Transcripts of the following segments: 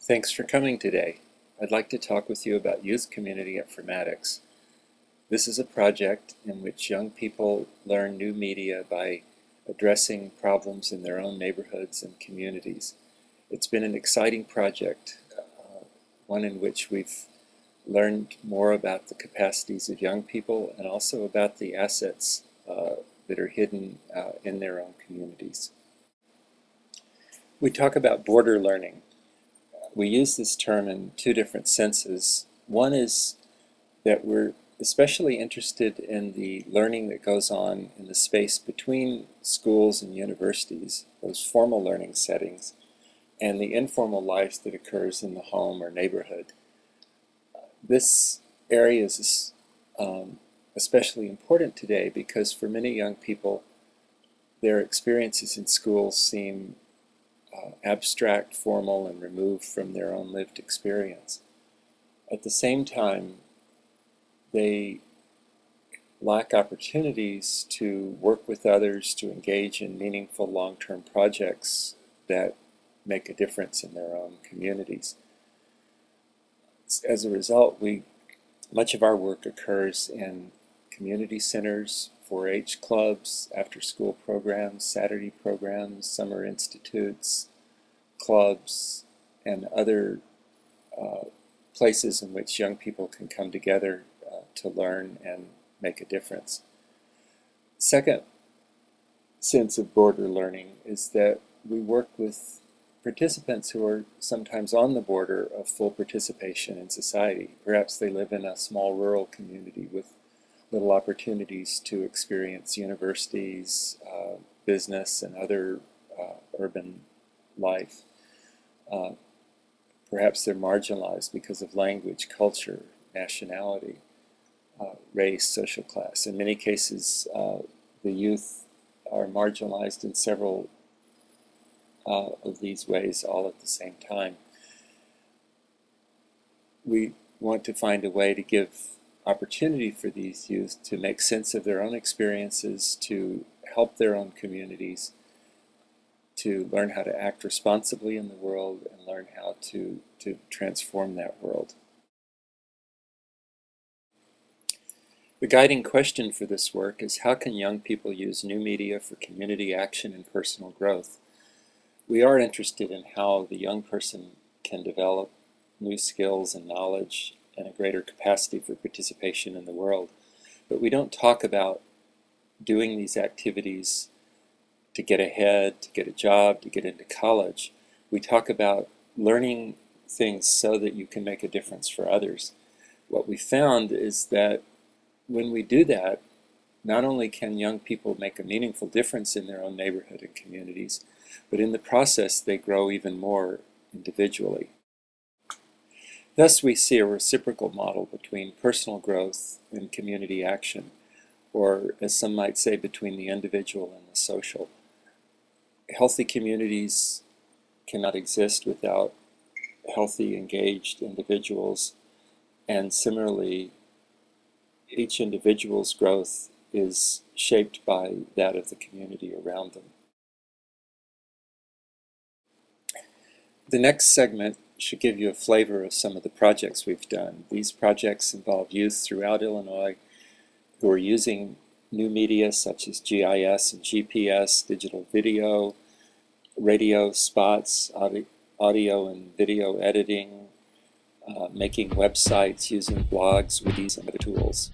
Thanks for coming today. I'd like to talk with you about Youth Community Informatics. This is a project in which young people learn new media by addressing problems in their own neighborhoods and communities. It's been an exciting project, one in which we've learned more about the capacities of young people and also about the assets that are hidden in their own communities. We talk about border learning. We use this term in two different senses. One is that we're especially interested in the learning that goes on in the space between schools and universities, those formal learning settings, and the informal life that occurs in the home or neighborhood. This area is especially important today because for many young people, their experiences in schools seem abstract, formal, and removed from their own lived experience. At the same time, they lack opportunities to work with others, to engage in meaningful long-term projects that make a difference in their own communities. As a result, much of our work occurs in community centers, 4-H clubs, after-school programs, Saturday programs, summer institutes, clubs, and other places in which young people can come together to learn and make a difference. Second sense of border learning is that we work with participants who are sometimes on the border of full participation in society. Perhaps they live in a small rural community with little opportunities to experience universities, business, and other urban life. Perhaps they're marginalized because of language, culture, nationality, race, social class. In many cases, the youth are marginalized in several of these ways all at the same time. We want to find a way to give opportunity for these youth to make sense of their own experiences, to help their own communities, to learn how to act responsibly in the world and learn how to transform that world. The guiding question for this work is how can young people use new media for community action and personal growth? We are interested in how the young person can develop new skills and knowledge and a greater capacity for participation in the world. But we don't talk about doing these activities to get ahead, to get a job, to get into college. We talk about learning things so that you can make a difference for others. What we found is that when we do that, not only can young people make a meaningful difference in their own neighborhood and communities, but in the process they grow even more individually. Thus we see a reciprocal model between personal growth and community action, or as some might say, between the individual and the social. Healthy communities cannot exist without healthy, engaged individuals, and similarly, each individual's growth is shaped by that of the community around them. The next segment should give you a flavor of some of the projects we've done. These projects involve youth throughout Illinois who are using new media such as GIS and GPS, digital video, radio spots, audio and video editing, making websites, using blogs, wikis, and other tools.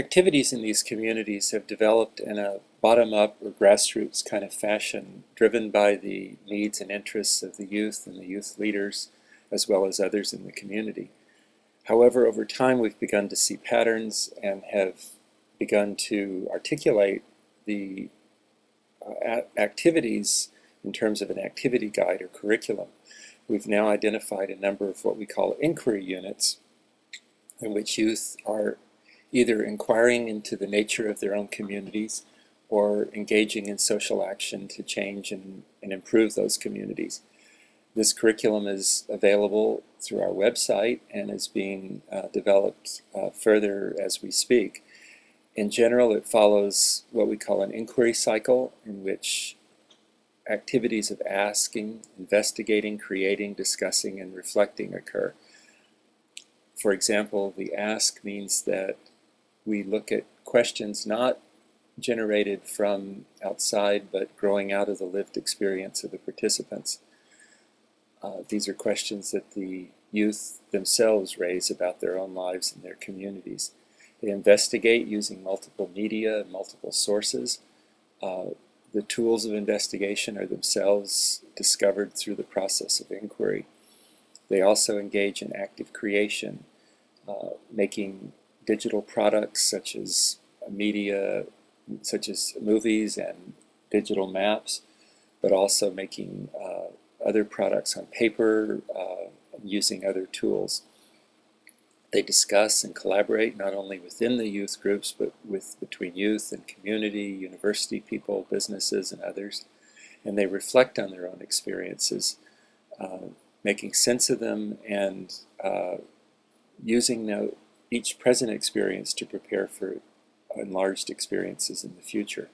activities in these communities have developed in a bottom-up or grassroots kind of fashion, driven by the needs and interests of the youth and the youth leaders, as well as others in the community. However, over time we've begun to see patterns and have begun to articulate the activities in terms of an activity guide or curriculum. We've now identified a number of what we call inquiry units, in which youth are either inquiring into the nature of their own communities or engaging in social action to change and improve those communities. This curriculum is available through our website and is being developed further as we speak. In general, it follows what we call an inquiry cycle, in which activities of asking, investigating, creating, discussing, and reflecting occur. For example, the ask means that we look at questions not generated from outside, but growing out of the lived experience of the participants. These are questions that the youth themselves raise about their own lives and their communities. They investigate using multiple media and multiple sources. The tools of investigation are themselves discovered through the process of inquiry. They also engage in active creation, making digital products such as media, such as movies and digital maps, but also making other products on paper, using other tools. They discuss and collaborate not only within the youth groups, but between youth and community, university people, businesses, and others. And they reflect on their own experiences, making sense of them and using each present experience to prepare for enlarged experiences in the future.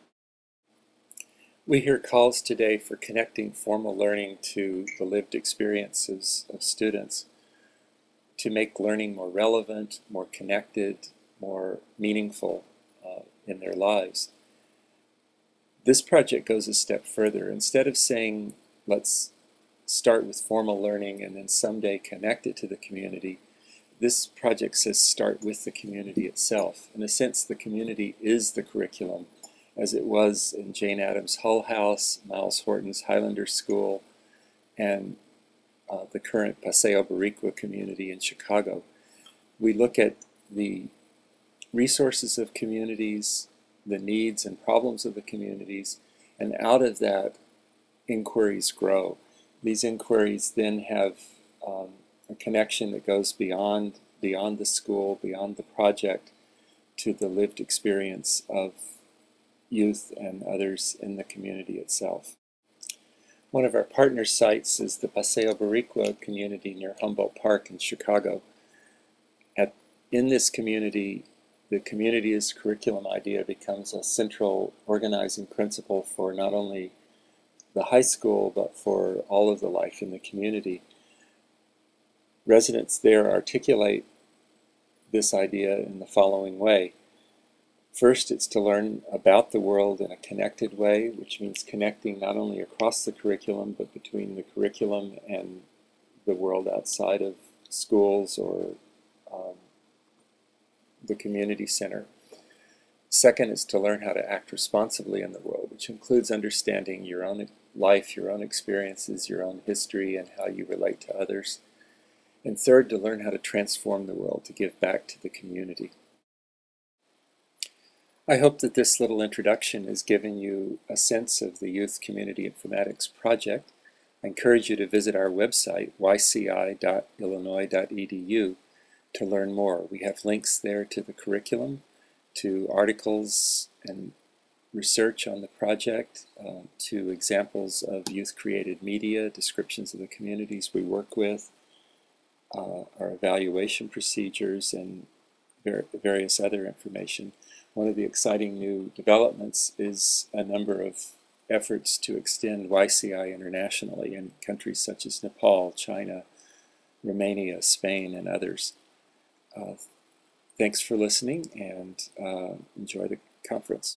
We hear calls today for connecting formal learning to the lived experiences of students to make learning more relevant, more connected, more meaningful in their lives. This project goes a step further. Instead of saying, let's start with formal learning and then someday connect it to the community, this project says start with the community itself. In a sense, the community is the curriculum, as it was in Jane Addams' Hull House, Miles Horton's Highlander School, and the current Paseo Boricua community in Chicago. We look at the resources of communities, the needs and problems of the communities, and out of that, inquiries grow. These inquiries then have a connection that goes beyond the school, beyond the project, to the lived experience of youth and others in the community itself. One of our partner sites is the Paseo Boricua community near Humboldt Park in Chicago. In this community, the community as curriculum idea becomes a central organizing principle for not only the high school, but for all of the life in the community. Residents there articulate this idea in the following way. First, it's to learn about the world in a connected way, which means connecting not only across the curriculum, but between the curriculum and the world outside of schools or the community center. Second is to learn how to act responsibly in the world, which includes understanding your own life, your own experiences, your own history, and how you relate to others. And third, to learn how to transform the world, to give back to the community. I hope that this little introduction has given you a sense of the Youth Community Informatics Project. I encourage you to visit our website, yci.illinois.edu, to learn more. We have links there to the curriculum, to articles and research on the project, to examples of youth-created media, descriptions of the communities we work with, our evaluation procedures, and various other information. One of the exciting new developments is a number of efforts to extend YCI internationally in countries such as Nepal, China, Romania, Spain, and others. Thanks for listening, and enjoy the conference.